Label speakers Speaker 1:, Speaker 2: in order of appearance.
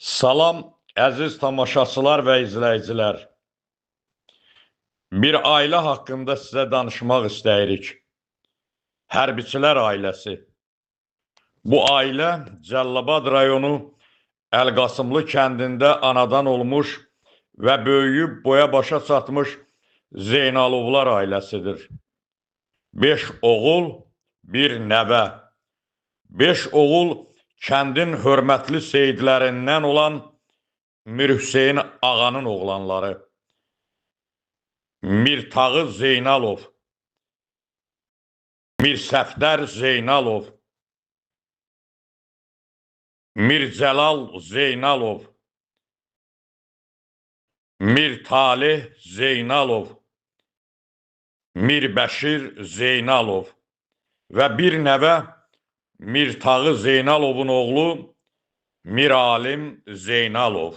Speaker 1: Salam, əziz tamaşaçılar və izləyicilər. Bir ailə haqqında sizə danışmaq istəyirik. Hərbiçilər ailəsi. Bu ailə Cəlilabad rayonu Əlqasımlı kəndində anadan olmuş və böyüyüb boya başa çatmış Zeynalovlar ailəsidir. 5 oğul, 1 nəvə. 5 oğul kəndin hörmətli seyidlərindən olan Mir Hüseyin ağanın oğlanları. Mir Tağı Zeynalov, Mir Səfdər Zeynalov, Mir Cəlal Zeynalov, Mir Talih Zeynalov, Mir Bəşir Zeynalov və bir nəvə Mir Tağı Zeynalovun oğlu Mir Alim Zeynalov.